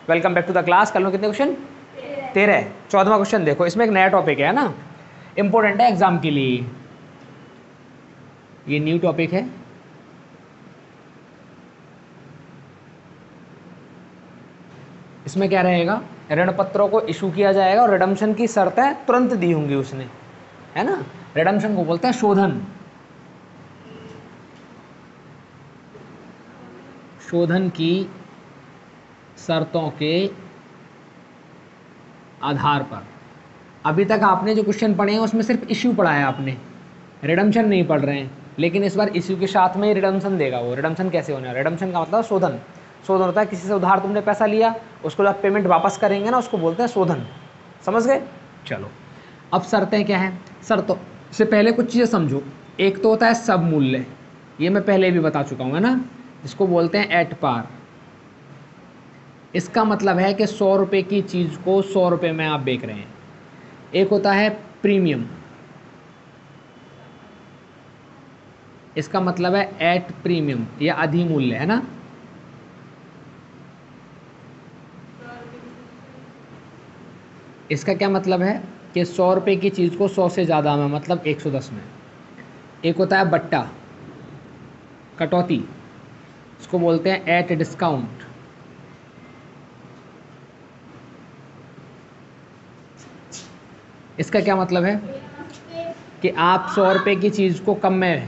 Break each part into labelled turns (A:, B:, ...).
A: Welcome back to the class. कल में कितने क्वेश्चन? 13। 14वां क्वेश्चन देखो, इसमें एक नया टॉपिक है ना, इंपॉर्टेंट है एग्जाम के लिए। ये न्यू टॉपिक है। इसमें क्या रहेगा, ऋण पत्रों को इशू किया जाएगा और रिडम्पशन की शर्तें तुरंत दी होंगी उसने, है ना। रिडम्पशन को बोलते हैं शोधन। शोधन की शर्तों के आधार पर। अभी तक आपने जो क्वेश्चन पढ़े हैं उसमें सिर्फ इश्यू पढ़ा है आपने, रिडम्पशन नहीं पढ़ रहे हैं। लेकिन इस बार इश्यू के साथ में ही रिडम्पशन देगा वो। रिडम्पशन कैसे होने वाला? रिडम्पशन का मतलब शोधन। शोधन होता है किसी से उधार तुमने पैसा लिया, उसको जब पेमेंट वापस करेंगे ना, उसको बोलते हैं शोधन। समझ गए? चलो, अब शर्तें क्या हैं। शर्तों से पहले कुछ चीज़ें समझो। एक तो होता है सब मूल्य, ये मैं पहले भी बता चुका हूँ, है ना, जिसको बोलते हैं एट पार। इसका मतलब है कि 100 रुपये की चीज़ को 100 रुपये में आप बेच रहे हैं। एक होता है प्रीमियम, इसका मतलब है एट प्रीमियम या अधिमूल्य, है ना। इसका क्या मतलब है कि 100 रुपये की चीज़ को 100 से ज़्यादा में, मतलब 110 में। एक होता है बट्टा, कटौती, इसको बोलते हैं एट डिस्काउंट। इसका क्या मतलब है कि आप 100 रुपये की चीज़ को कम में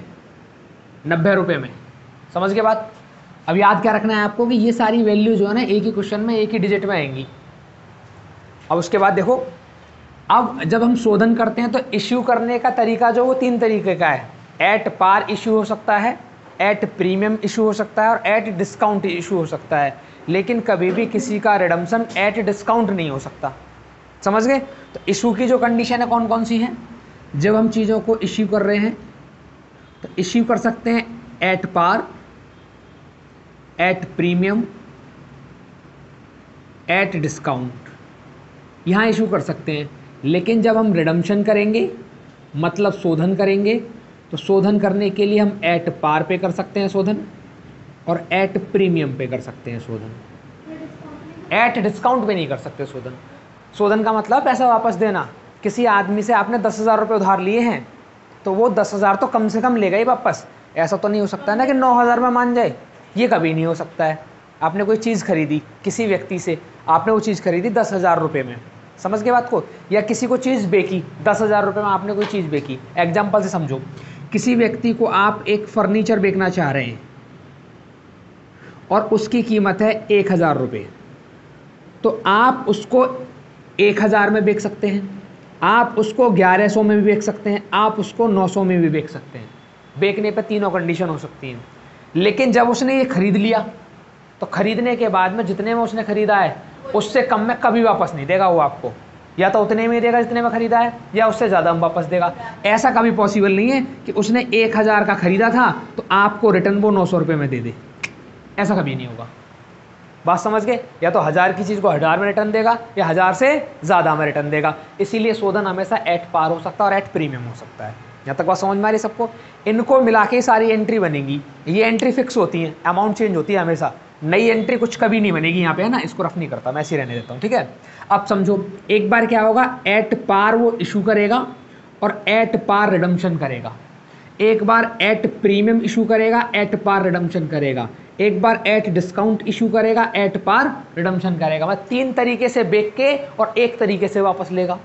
A: 90 रुपये में। समझ के बात? अब याद क्या रखना है आपको कि ये सारी वैल्यू जो है ना, एक ही क्वेश्चन में एक ही डिजिट में आएंगी। अब उसके बाद देखो, अब जब हम शोधन करते हैं तो इश्यू करने का तरीका जो वो 3 तरीके का है। एट पार इशू हो सकता है, एट प्रीमियम इशू हो सकता है और एट डिस्काउंट इशू हो सकता है। लेकिन कभी भी किसी का रिडम्पशन एट डिस्काउंट नहीं हो सकता। समझ गए? तो इशू की जो कंडीशन है कौन कौन सी है? जब हम चीज़ों को इश्यू कर रहे हैं तो इश्यू कर सकते हैं at par, at premium, at discount, यहाँ इशू कर सकते हैं। लेकिन जब हम रिडम्पशन करेंगे, मतलब शोधन करेंगे, तो शोधन करने के लिए हम एट पार पे कर सकते हैं शोधन, और एट प्रीमियम पे कर सकते हैं शोधन। एट डिस्काउंट पे नहीं कर सकते शोधन। शोधन का मतलब पैसा वापस देना। किसी आदमी से आपने 10,000 रुपये उधार लिए हैं, तो वो 10,000 तो कम से कम लेगा ही वापस। ऐसा तो नहीं हो सकता है ना कि 9,000 में मान जाए, ये कभी नहीं हो सकता है। आपने कोई चीज़ खरीदी किसी व्यक्ति से, आपने वो चीज़ खरीदी 10,000 रुपये में, समझ के बात को, या किसी को चीज़ बेची 10,000 रुपये में, आपने कोई चीज़ बेची। एग्जाम्पल से समझो, किसी व्यक्ति को आप एक फर्नीचर बेचना चाह रहे हैं और उसकी कीमत है 1,000 रुपये, तो आप उसको 1,000 में बेच सकते हैं, आप उसको 1100 में भी बेच सकते हैं, आप उसको 900 में भी बेच सकते हैं। बेचने पे तीनों कंडीशन हो सकती हैं। लेकिन जब उसने ये खरीद लिया, तो खरीदने के बाद में जितने में उसने खरीदा है उससे कम में कभी वापस नहीं देगा वो आपको। या तो उतने में देगा जितने में खरीदा है, या उससे ज़्यादा में वापस देगा। ऐसा कभी पॉसिबल नहीं है कि उसने 1,000 का खरीदा था तो आपको रिटर्न वो 900 रुपये में दे दे। ऐसा कभी नहीं होगा। बात समझ गए? या तो 1,000 की चीज़ को 1,000 में रिटर्न देगा, या 1,000 से ज़्यादा में रिटर्न देगा। इसीलिए शोधन हमेशा एट पार हो सकता है और एट प्रीमियम हो सकता है। यहाँ तक बात समझ में आ रही सबको? इनको मिला के सारी एंट्री बनेगी। ये एंट्री फिक्स होती है, अमाउंट चेंज होती है हमेशा। नई एंट्री कुछ कभी नहीं बनेगी यहाँ पे, है ना। इसको रफ नहीं करता मैं, ऐसे रहने देता हूँ, ठीक है। अब समझो, एक बार क्या होगा, एट पार वो इशू करेगा और एट पार रिडम्पशन करेगा। एक बार एट प्रीमियम इशू करेगा, एट पार रिडम्पशन करेगा। एक बार एट डिस्काउंट इशू करेगा, एट पार रिडम्पशन करेगा। मतलब 3 तरीके से बेच के और 1 तरीके से वापस लेगा।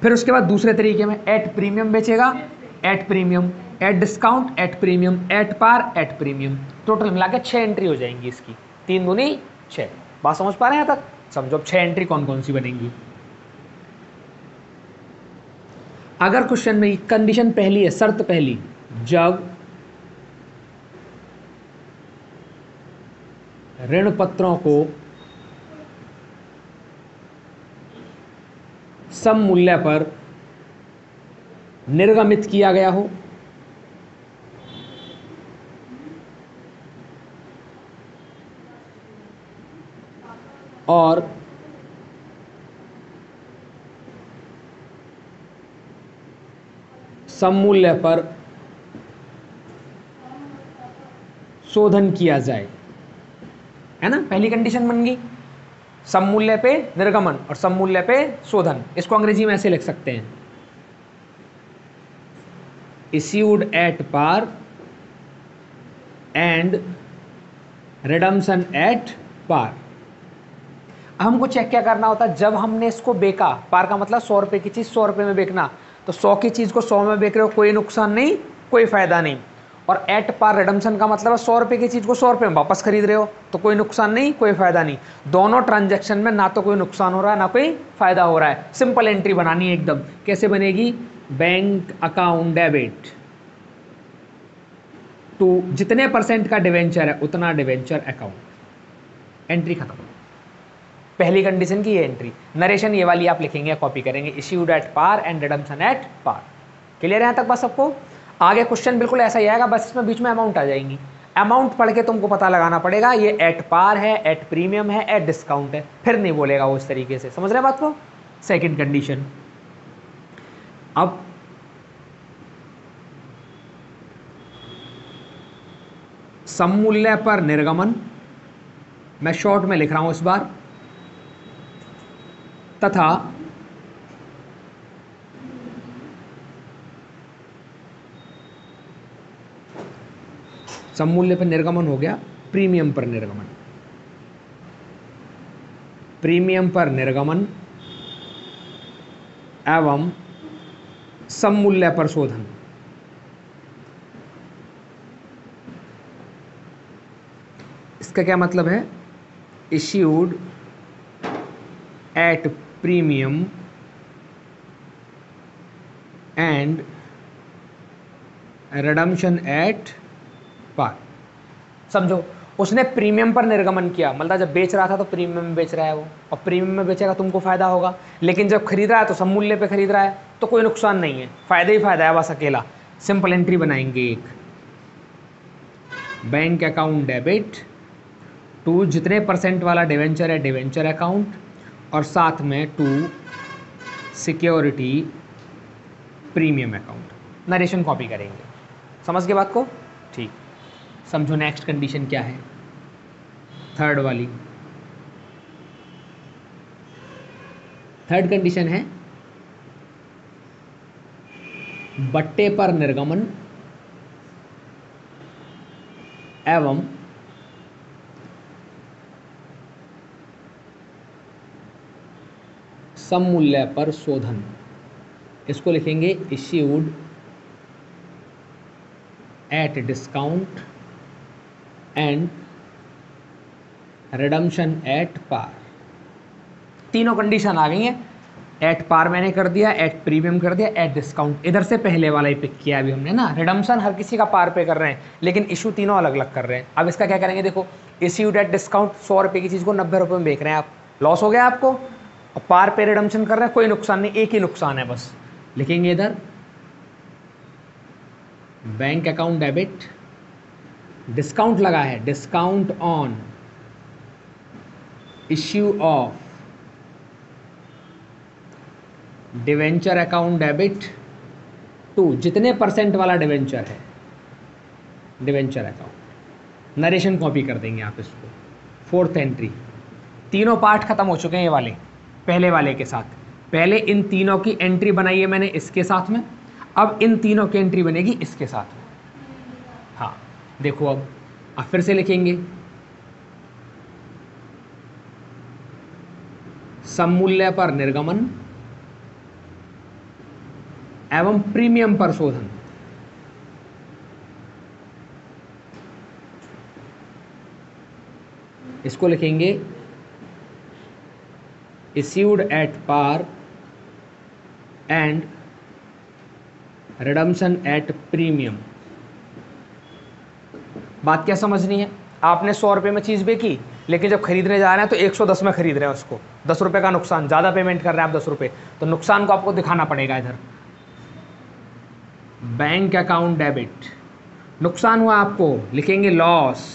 A: फिर उसके बाद दूसरे तरीके में एट प्रीमियम बेचेगा, at premium, at discount, at premium, at par, at premium. Total मिला के 6 एंट्री हो जाएंगी इसकी। 3 दूनी 6। बात समझ पा रहे हैं यहाँ तक? समझो अब 6 एंट्री कौन कौन सी बनेंगी। अगर क्वेश्चन में कंडीशन पहली है, शर्त पहली, जब ऋण पत्रों को सम मूल्य पर निर्गमित किया गया हो और सम मूल्य पर शोधन किया जाए, है ना। पहली कंडीशन बन गई। सम मूल्य पे निर्गमन और सम मूल्य पे शोधन। इसको अंग्रेजी में ऐसे लिख सकते हैं, issued at par and redemption at par. हमको चेक क्या करना होता है, जब हमने इसको बेचा, पार का मतलब 100 रुपए की चीज़ 100 रुपए में बेचना, तो 100 की चीज़ को 100 में बेच रहे हो, कोई नुकसान नहीं, कोई फायदा नहीं। और एट पार रिडम्शन का मतलब है 100 रुपए की चीज़ को 100 रुपए में वापस खरीद रहे हो, तो कोई नुकसान नहीं, कोई फायदा नहीं। दोनों ट्रांजैक्शन में ना तो कोई नुकसान हो रहा है ना कोई फायदा हो रहा है। सिंपल एंट्री बनानी है एकदम। कैसे बनेगी, बैंक अकाउंट डेबिट टू जितने % का डिवेंचर है उतना डिवेंचर अकाउंट। एंट्री खत्म। पहली कंडीशन की ये एंट्री। नरेशन ये वाली आप लिखेंगे, कॉपी करेंगे, issued at par and redemption at par. Clear है यहाँ तक बस सबको? आगे क्वेश्चन बिल्कुल ऐसा ही आएगा, बस इसमें बीच में अमाउंट आ जाएंगी। अमाउंट पढ़ के तुमको पता लगाना पड़ेगा ये एट पार है, एट प्रीमियम है, एट डिस्काउंट है, फिर नहीं बोलेगा वो इस तरीके से। समझ रहे बात को? Second condition. अब सम मूल्य पर निर्गमन, मैं शॉर्ट में लिख रहा हूं इस बार, तथा सम मूल्य पर निर्गमन हो गया, प्रीमियम पर निर्गमन। प्रीमियम पर निर्गमन एवं सम मूल्य पर शोधन। इसका क्या मतलब है, issued at premium and redemption at par. समझो, उसने प्रीमियम पर निर्गमन किया, मतलब जब बेच रहा था तो प्रीमियम में बेच रहा है वो, और प्रीमियम में बेचेगा तुमको फायदा होगा। लेकिन जब खरीद रहा है तो सम मूल्य पे खरीद रहा है, तो कोई नुकसान नहीं है, फायदा ही फायदा है बस अकेला। सिंपल एंट्री बनाएंगे एक, बैंक अकाउंट डेबिट टू जितने % वाला डिवेंचर है डिवेंचर अकाउंट, और साथ में to security premium account. Narration copy करेंगे। समझ गए बात को? ठीक। समझो नेक्स्ट कंडीशन क्या है, थर्ड वाली। थर्ड कंडीशन है बट्टे पर निर्गमन एवं सम मूल्य पर शोधन। इसको लिखेंगे issued at discount and redemption at par. तीनों कंडीशन आ गई हैं। एट पार मैंने कर दिया, एट प्रीमियम कर दिया, एट डिस्काउंट इधर से पहले वाला ही पिक किया अभी हमने ना। रिडम्शन हर किसी का पार पे कर रहे हैं, लेकिन इशू तीनों अलग अलग कर रहे हैं। अब इसका क्या करेंगे, देखो, इश्यूड एट डिस्काउंट 100 रुपये की चीज़ को 90 रुपये में बेच रहे हैं आप, लॉस हो गया आपको। और पार पे रिडम्शन कर रहे हैं, कोई नुकसान नहीं, एक ही नुकसान है बस। लिखेंगे इधर बैंक अकाउंट डेबिट, डिस्काउंट लगा है, discount on issue of debenture account debit to जितने % वाला डिवेंचर है डिवेंचर अकाउंट। नरेशन कॉपी कर देंगे आप इसको। Fourth entry. तीनों पार्ट खत्म हो चुके हैं ये वाले, पहले वाले के साथ। पहले इन तीनों की एंट्री बनाई है मैंने इसके साथ में, अब इन तीनों की एंट्री बनेगी इसके साथ में। हाँ देखो, अब फिर से लिखेंगे सम मूल्य पर निर्गमन एवं प्रीमियम पर शोधन। इसको लिखेंगे issued at par and redemption at premium. बात क्या समझनी है, आपने 100 रुपये में चीज़ बेची, लेकिन जब खरीदने जा रहे हैं तो 110 में खरीद रहे हैं उसको, 10 रुपये का नुकसान, ज़्यादा पेमेंट कर रहे हैं आप 10 रुपये, तो नुकसान को आपको दिखाना पड़ेगा इधर। बैंक अकाउंट डेबिट, नुकसान हुआ आपको, लिखेंगे loss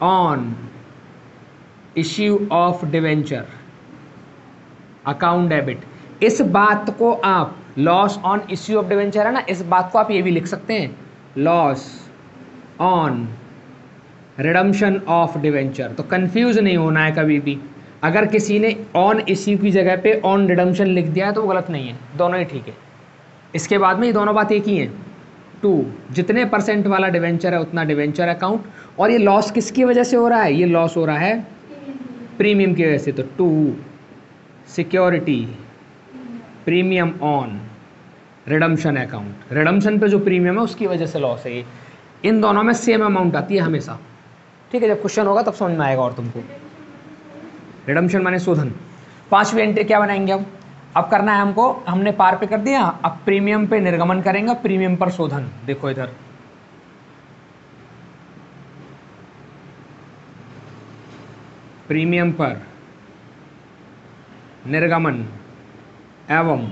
A: on issue of debenture account debit. इस बात को आप, loss on issue of debenture है ना, इस बात को आप ये भी लिख सकते हैं loss on redemption of debenture. तो कंफ्यूज नहीं होना है कभी भी, अगर किसी ने ऑन इश्यू की जगह पे ऑन रिडम्पशन लिख दिया है तो वो गलत नहीं है, दोनों ही ठीक है। इसके बाद में ये दोनों बात एक ही है। 2, जितने % वाला डिवेंचर है उतना डिवेंचर अकाउंट। और ये लॉस किसकी वजह से हो रहा है? ये लॉस हो रहा है प्रीमियम की वजह से। तो 2 security premium on redemption account, redemption पे जो प्रीमियम है उसकी वजह से लॉस है ये। इन दोनों में सेम अमाउंट आती है हमेशा, ठीक है। जब क्वेश्चन होगा तब समझ में आएगा और तुमको। रिडम्पशन माने शोधन। 5वीं एंट्री क्या बनाएंगे अब करना है हमको, हमने पार पे कर दिया, अब प्रीमियम पे निर्गमन करेंगे, प्रीमियम पर शोधन। देखो इधर प्रीमियम पर निर्गमन एवं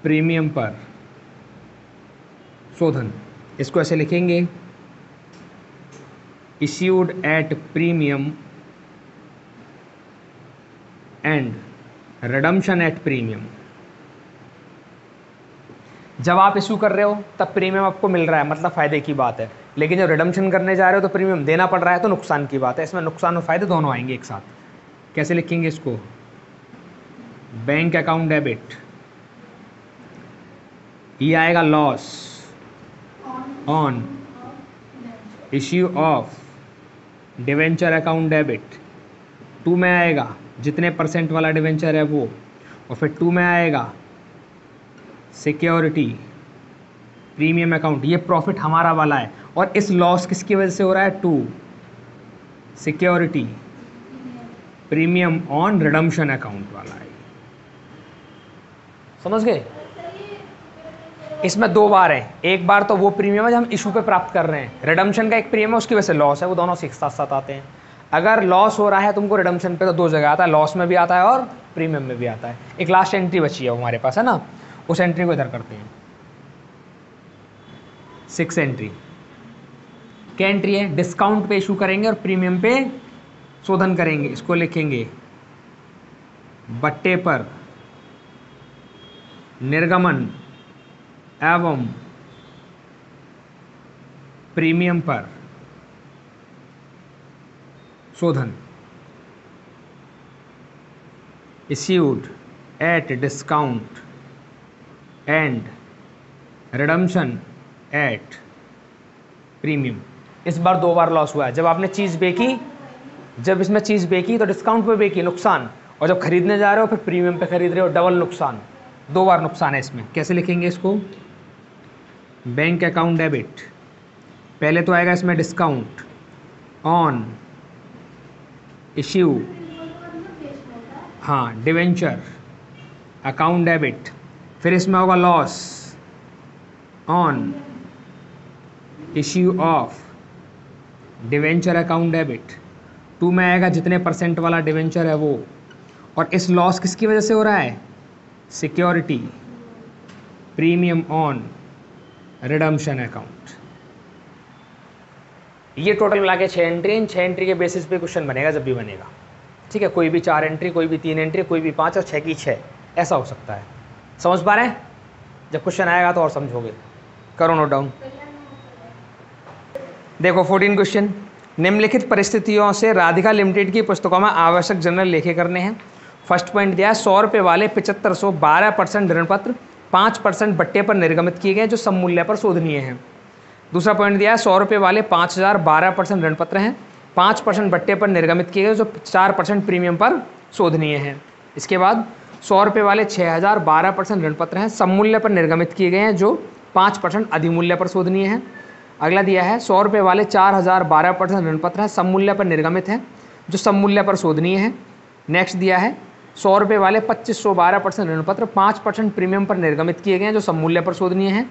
A: प्रीमियम पर शोधन। इसको ऐसे लिखेंगे, issued at premium and redemption at premium. जब आप इशू कर रहे हो तब प्रीमियम आपको मिल रहा है, मतलब फायदे की बात है। लेकिन जब रिडम्पशन करने जा रहे हो तो प्रीमियम देना पड़ रहा है, तो नुकसान की बात है। इसमें नुकसान और फायदे दोनों आएंगे एक साथ। कैसे लिखेंगे इसको? बैंक अकाउंट डेबिट, ये आएगा loss on issue of debenture account debit. 2 में आएगा जितने % वाला डिवेंचर है वो, और फिर 2 में आएगा सिक्योरिटी प्रीमियम अकाउंट, ये प्रॉफिट हमारा वाला है। और इस लॉस किसकी वजह से हो रहा है? 2 security premium on redemption account वाला है। समझ गए? इसमें 2 बार है, एक बार तो वो प्रीमियम है जो हम इशू पे प्राप्त कर रहे हैं, रिडम्पशन का एक प्रीमियम है उसकी वजह से लॉस है, वो दोनों साथ साथ आते हैं। अगर लॉस हो रहा है तुमको रिडम्पशन पे तो 2 जगह आता है, लॉस में भी आता है और प्रीमियम में भी आता है। एक लास्ट एंट्री बची है हमारे पास, है ना, उस एंट्री को इधर करते हैं। 6 एंट्री क्या एंट्री है? डिस्काउंट पे इशू करेंगे और प्रीमियम पे शोधन करेंगे। इसको लिखेंगे बट्टे पर निर्गमन एवं प्रीमियम पर शोधन। Issued at discount and redemption at premium. इस बार 2 बार लॉस हुआ है। जब आपने चीज़ बेची, जब इसमें चीज़ बेची तो डिस्काउंट पे बेची, नुकसान, और जब खरीदने जा रहे हो फिर प्रीमियम पे खरीद रहे हो, डबल नुकसान। 2 बार नुकसान है इसमें। कैसे लिखेंगे इसको? बैंक अकाउंट डेबिट, पहले तो आएगा इसमें डिस्काउंट ऑन इश्यू, हाँ, डिवेंचर अकाउंट डेबिट, फिर इसमें होगा loss on issue of debenture account debit. 2 में आएगा जितने % वाला डिवेंचर है वो, और इस लॉस किसकी वजह से हो रहा है? Security premium on redemption account. ये टोटल मिला के 6 एंट्री, इन 6 एंट्री के बेसिस पे क्वेश्चन बनेगा जब भी बनेगा, ठीक है। कोई भी 4 एंट्री, कोई भी 3 एंट्री, कोई भी 5 और 6 की 6, ऐसा हो सकता है। समझ पा रहे हैं? जब क्वेश्चन आएगा तो और समझोगे। करो नोट डाउन। देखो 14 क्वेश्चन, निम्नलिखित परिस्थितियों से राधिका लिमिटेड की पुस्तकों में आवश्यक जनरल लेखे करने हैं। फर्स्ट पॉइंट दिया है 100 रुपये वाले 7500 12% ऋण पत्र 5% बट्टे पर निर्गमित किए गए जो सममूल्य पर शोधनीय हैं। दूसरा पॉइंट दिया है 100 रुपये वाले 5000 12% ऋण पत्र हैं, 5% बट्टे पर निर्गमित किए गए जो 4% प्रीमियम पर शोधनीय हैं। इसके बाद 100 रुपये वाले 6000 12% ऋण पत्र हैं, सममूल्य पर निर्गमित किए गए हैं जो 5% अधिमूल्य पर शोधनीय हैं। अगला दिया है 100 रुपये वाले 4000 12% ऋण पत्र हैं, सममूल्य पर निर्गमित हैं जो सममूल्य पर शोधनीय है। नेक्स्ट दिया है 100 रुपये वाले 2500 12% ऋण पत्र 5% प्रीमियम पर निर्गमित किए गए हैं जो सममूल्य पर शोधनीय है।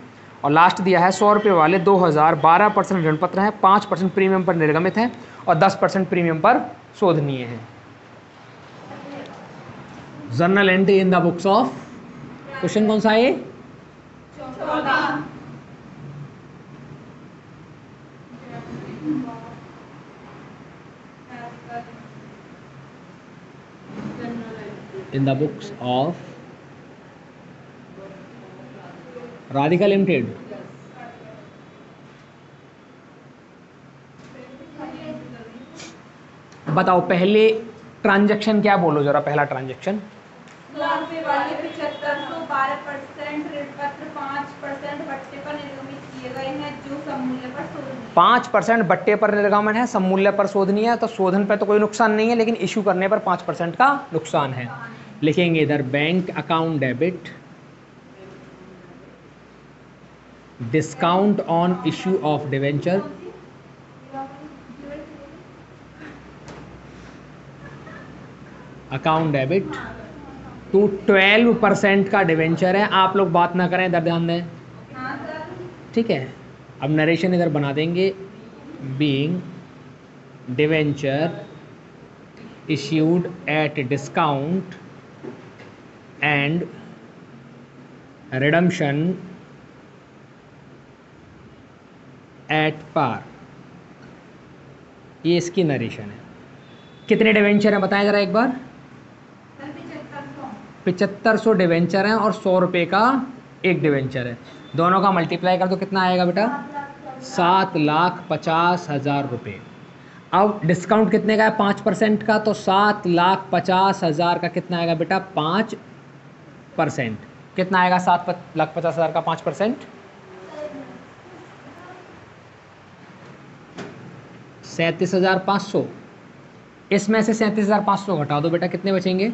A: और लास्ट दिया है 100 रुपये वाले 2000 12% ऋण पत्र हैं, 5% प्रीमियम पर निर्गमित हैं और 10% प्रीमियम पर शोधनीय है। Journal entry in the books of, question कौन सा है ये? in the books of Radhika Limited. बताओ पहले ट्रांजैक्शन क्या, बोलो जरा पहला ट्रांजैक्शन। 5% बट्टे पर निर्गमन है, सममूल्य पर शोधनीय है, तो शोधन पर तो कोई नुकसान नहीं है, लेकिन इशू करने पर 5% का नुकसान है। लिखेंगे इधर bank account debit, discount on issue of debenture, account debit to 12% का डिवेंचर है। आप लोग बात ना करें, इधर ध्यान दें, ठीक है। अब नरेशन इधर बना देंगे, being debenture issued at discount and redemption at par, ये इसकी नरेशन है। कितने डिवेंचर हैं बताएं जरा एक बार। 7500 डिवेंचर हैं और 100 रुपये का एक डिवेंचर है, दोनों का मल्टीप्लाई कर दो, कितना आएगा बेटा? 7,50,000 रुपये। अब डिस्काउंट कितने का है? 5% का, तो 7,50,000 का कितना आएगा बेटा? 5%। कितना आएगा 7,50,000 का 5%? 37,500। इसमें से 37,500 घटा दो बेटा, कितने बचेंगे?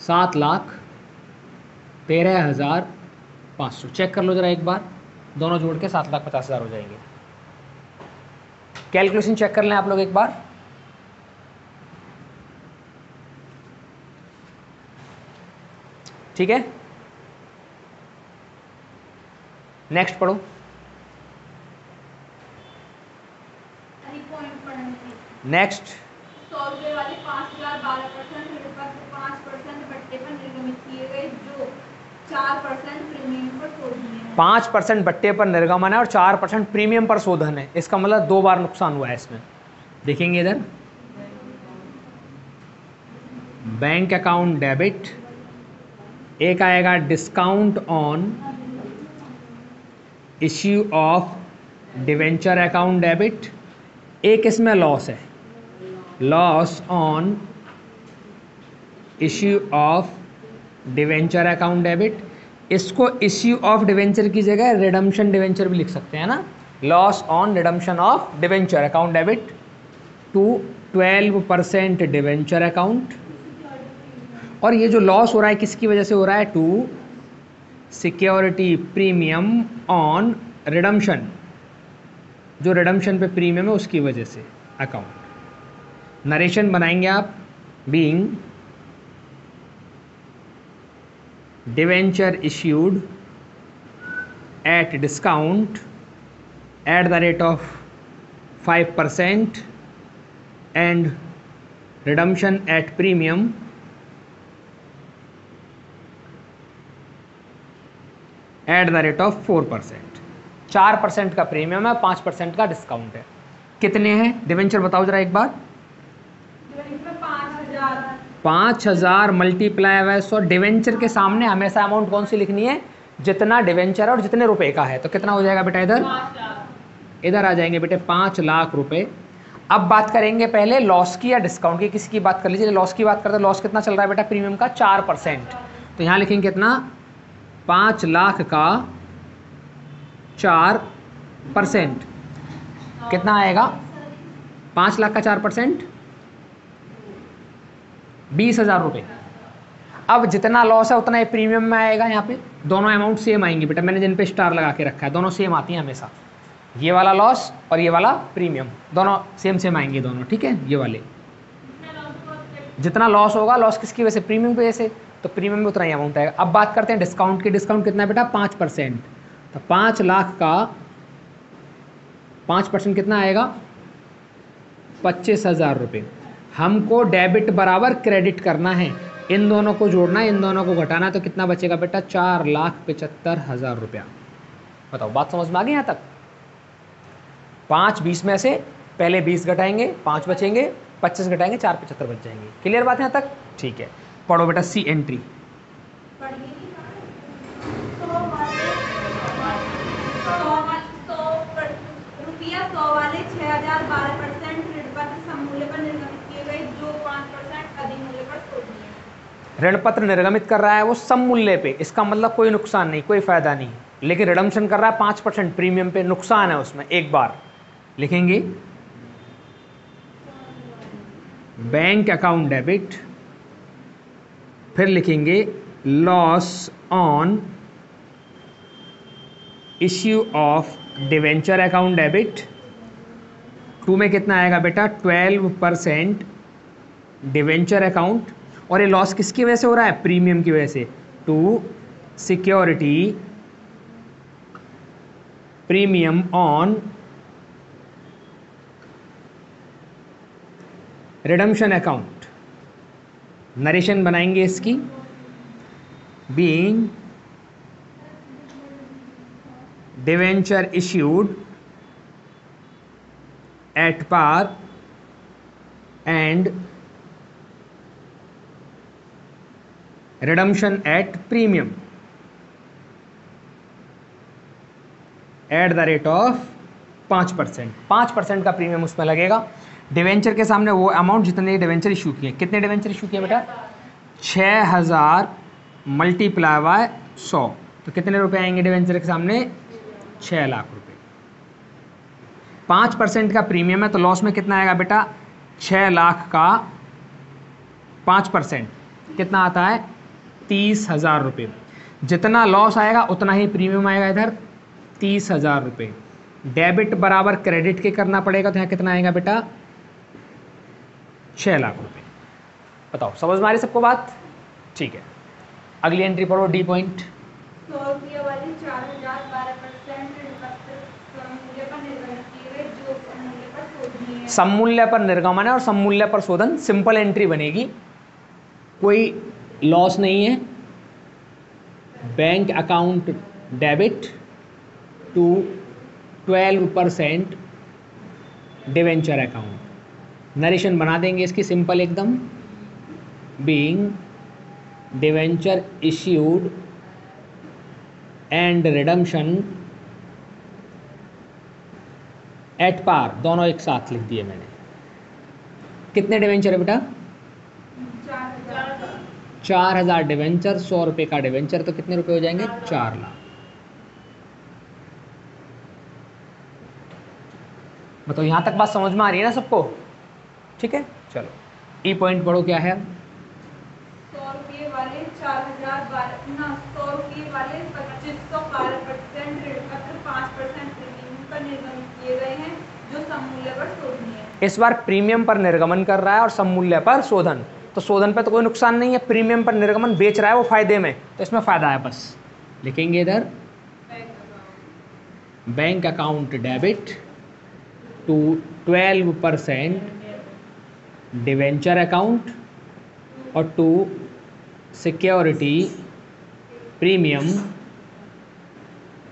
A: 7,13,500। चेक कर लो जरा एक बार, दोनों जोड़ के 7,50,000 हो जाएंगे। कैलकुलेशन चेक कर लें आप लोग एक बार। ठीक है, नेक्स्ट पढ़ो। नेक्स्ट
B: 100 रुपए वाले 5,012% 5% बट्टे पर निर्गमित किए गए, जो 4% प्रीमियम पर शोधन है।
A: 5% बट्टे पर निर्गमन है और 4% प्रीमियम पर शोधन है। इसका मतलब 2 बार नुकसान हुआ है इसमें। देखेंगे इधर, बैंक अकाउंट डेबिट, एक आएगा discount on issue of debenture account debit, एक इसमें लॉस है, loss on issue of debenture account debit. इसको इश्यू ऑफ डिवेंचर की जगह रिडम्पशन डिवेंचर भी लिख सकते हैं ना, loss on redemption of debenture account debit to 12% debenture account. और ये जो लॉस हो रहा है किसकी वजह से हो रहा है? To security premium on redemption, जो रिडम्पशन पे प्रीमियम है उसकी वजह से अकाउंट। नरेशन बनाएंगे आप, being debenture issued at discount at the rate of 5% and redemption at premium at the rate of 4%। 4% का प्रीमियम है, 5% का डिस्काउंट है। कितने हैं डिवेंचर बताओ जरा एक बार। 5,000 मल्टीप्लाई बाय 100। डिवेंचर के सामने हमेशा अमाउंट कौन सी लिखनी है? जितना डिवेंचर और जितने रुपए का है। तो कितना हो जाएगा बेटा? इधर आ जाएंगे बेटे 5 लाख रुपए। अब बात करेंगे पहले लॉस की या डिस्काउंट की, किसी की बात कर लीजिए। लॉस की बात करते हैं, लॉस कितना चल रहा है बेटा? प्रीमियम का 4%। तो यहाँ लिखेंगे कितना? 5 लाख का 4%, कितना आएगा? 5 लाख का 4% 20,000 रुपये। अब जितना लॉस है उतना ही प्रीमियम में आएगा। यहाँ पे दोनों अमाउंट सेम आएंगी बेटा, मैंने जिन पे स्टार लगा के रखा है, दोनों सेम आती हैं हमेशा। ये वाला लॉस और ये वाला प्रीमियम दोनों सेम सेम आएंगे दोनों, ठीक है। ये वाले जितना लॉस होगा, लॉस किसकी वजह से? प्रीमियम की वजह से, तो प्रीमियम में उतना ही अमाउंट आएगा। अब बात करते हैं डिस्काउंट की। डिस्काउंट कितना है बेटा? 5%। तो 5 लाख का 5% कितना आएगा? 25,000 रुपये। हमको डेबिट बराबर क्रेडिट करना है, इन दोनों को जोड़ना है, इन दोनों को घटाना है, तो कितना बचेगा बेटा? 4,75,000 रुपया। बताओ बात समझ में आ गई यहाँ तक? 5 20 में से पहले 20 घटाएंगे, 5 बचेंगे, 25 घटाएंगे, 4 75 बच जाएंगे। क्लियर बात है यहाँ तक? ठीक है, पढ़ो बेटा सी एंट्री।
B: ₹100 वाले 6,012% ऋण पत्र सममूल्य पर
A: ऋण पत्र निर्गमित कर रहा है वो सम मूल्य पे, इसका मतलब कोई नुकसान नहीं, कोई फायदा नहीं, लेकिन रिडम्पशन कर रहा है 5% प्रीमियम पे, नुकसान है उसमें। एक बार लिखेंगे बैंक अकाउंट डेबिट, फिर लिखेंगे loss on issue of debenture account debit. 2 में कितना आएगा बेटा 12% डिवेंचर अकाउंट, और ये लॉस किसकी वजह से हो रहा है, प्रीमियम की वजह से। To security premium on redemption account. Narration बनाएंगे इसकी, being debenture issued at par and redemption at premium at the rate of 5%। 5% का प्रीमियम उसमें लगेगा। डिवेंचर के सामने वो अमाउंट जितने डिवेंचर इशू किए, कितने डिवेंचर इशू किए बेटा 6000 मल्टीप्लाई बाय 100, तो कितने रुपए आएंगे डिवेंचर के सामने 6 लाख रुपए। 5% का प्रीमियम है तो लॉस में कितना आएगा बेटा 6 लाख का 5% कितना आता है 30,000 रुपये। जितना लॉस आएगा उतना ही प्रीमियम आएगा इधर 30,000 रुपये। डेबिट बराबर क्रेडिट के करना पड़ेगा, तो यहाँ कितना आएगा बेटा 6 लाख रुपये। बताओ समझ में आ रही सबको बात, ठीक है। अगली एंट्री पढ़ो, डी पॉइंट।
B: 100 रुपये वाली 4,000 12% मूल्य पर निर्गमित किए गए जो मूल्य पर शोधनीय है।
A: सममूल्य पर निर्गमन है और सममूल्य पर शोधन, सिंपल एंट्री बनेगी, कोई लॉस नहीं है। Bank account debit to 12% debenture account. Narration बना देंगे इसकी सिंपल एकदम, being debenture issued and redemption at par, दोनों एक साथ लिख दिए मैंने। कितने डिवेंचर है बेटा 4,000 डिवेंचर, 100 रुपये का डिवेंचर, तो कितने रुपए हो जाएंगे 4 लाख। बताओ यहाँ तक बात समझ में आ रही है ना सबको, ठीक है। चलो ई पॉइंट पढ़ो, क्या है
B: 100 रुपये वाले 100 रुपये वाले 2512% ऋण पत्र 5% प्रीमियम पर निर्गमित किए गए हैं जो सममूल्य पर शोधनीय है।
A: इस बार प्रीमियम पर निर्गमन कर रहा है और सममूल्य पर शोधन, तो शोधन पर तो कोई नुकसान नहीं है, प्रीमियम पर निर्गमन बेच रहा है वो फायदे में, तो इसमें फायदा है। बस लिखेंगे इधर bank account debit to 12% debenture account और टू सिक्योरिटी प्रीमियम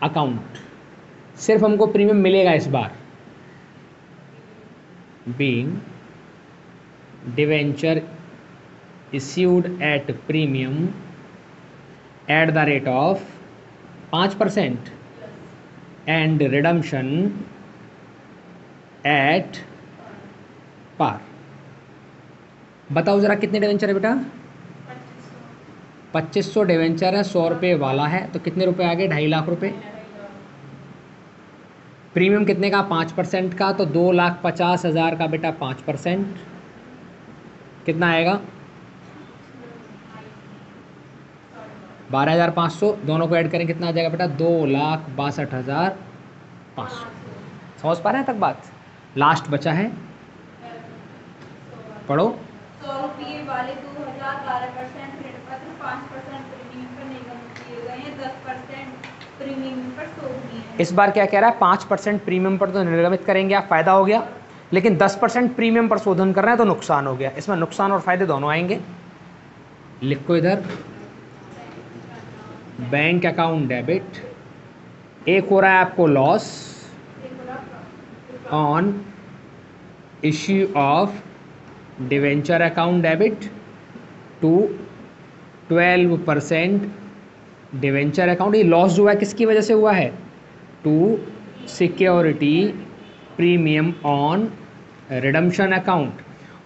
A: अकाउंट। सिर्फ हमको प्रीमियम मिलेगा इस बार, being debenture issued at premium at the rate of 5% and redemption at par। बताओ जरा कितने डिवेंचर है बेटा 2500 डिवेंचर है, 100 रुपये वाला है, तो कितने रुपए आ गए 2.5 लाख रुपए। प्रीमियम कितने का 5% का, तो 2,50,000 का बेटा 5% कितना आएगा 12,500, दोनों को ऐड करें कितना आ जाएगा बेटा 2,62,500। समझ पा रहे हैं तक बात। लास्ट बचा है, पढ़ो
B: 100 रुपये वाले 2,012% ऋण पत्र 5% प्रीमियम पर निर्गमित किए गए हैं 10% प्रीमियम पर शोधनीय है।
A: इस बार क्या कह रहा है 5% प्रीमियम पर तो निर्गमित करेंगे आप, फायदा हो गया, लेकिन 10% प्रीमियम पर शोधन कर रहे हैं तो नुकसान हो गया। इसमें नुकसान और फायदे दोनों आएंगे। लिखो इधर बैंक अकाउंट डेबिट, एक हो रहा है आपको loss on issue of debenture account debit to 12% debenture account. ये लॉस जो है किसकी वजह से हुआ है to security premium on redemption account,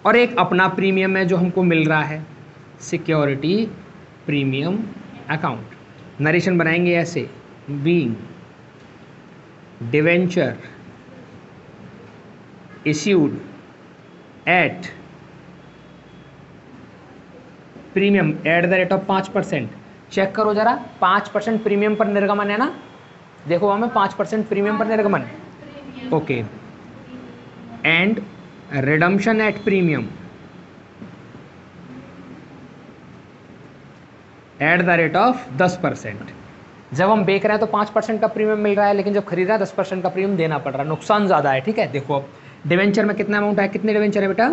A: और एक अपना प्रीमियम है जो हमको मिल रहा है सिक्योरिटी प्रीमियम अकाउंट। नरेशन बनाएंगे ऐसे, being debenture issued at premium at the rate of 5%। Check करो जरा, 5% प्रीमियम पर निर्गमन है ना, देखो हमें 5% प्रीमियम पर निर्गमन, okay. And redemption at premium at the rate of 10%। जब हम बेच रहे हैं तो 5% का प्रीमियम मिल रहा है, लेकिन जब खरीद रहा है 10% का प्रीमियम देना पड़ रहा है, नुकसान ज़्यादा है, ठीक है। देखो अब डिवेंचर में कितना अमाउंट है, कितने डिवेंचर है बेटा,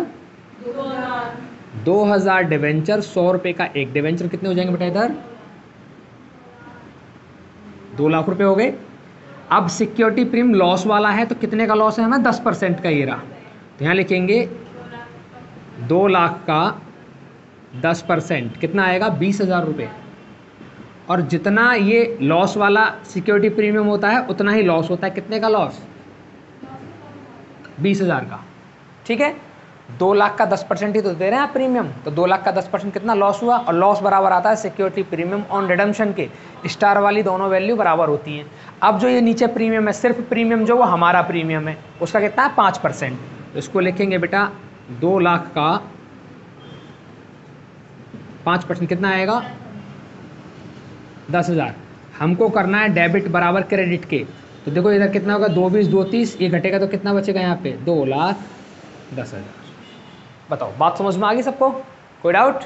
A: 2000 डिवेंचर, 100 रुपये का एक डिवेंचर, कितने हो जाएंगे बेटा इधर, 2 लाख रुपए हो गए। अब सिक्योरिटी प्रीमियम लॉस वाला है, तो कितने का लॉस है हमें, 10% का ये रहा, तो यहाँ लिखेंगे 2 लाख का 10% कितना आएगा, 20,000 रुपये। और जितना ये लॉस वाला सिक्योरिटी प्रीमियम होता है उतना ही लॉस होता है, कितने का लॉस, 20,000 का, ठीक है। 2 लाख का 10% ही तो दे रहे हैं आप प्रीमियम, तो 2 लाख का 10% कितना लॉस हुआ, और लॉस बराबर आता है सिक्योरिटी प्रीमियम ऑन रिडम्पशन के, स्टार वाली दोनों वैल्यू बराबर होती हैं। अब जो ये नीचे प्रीमियम है, सिर्फ प्रीमियम जो वो हमारा प्रीमियम है, उसका कितना है 5%, तो इसको लिखेंगे बेटा 2 लाख का 5% कितना आएगा, 10,000। हमको करना है डेबिट बराबर क्रेडिट के, तो देखो इधर कितना होगा, 2 20 2 30, ये घटेगा तो कितना बचेगा यहाँ पे, 2,10,000। बताओ बात समझ में आ गई सबको, कोई डाउट,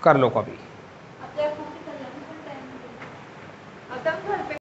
A: कर लो कभी।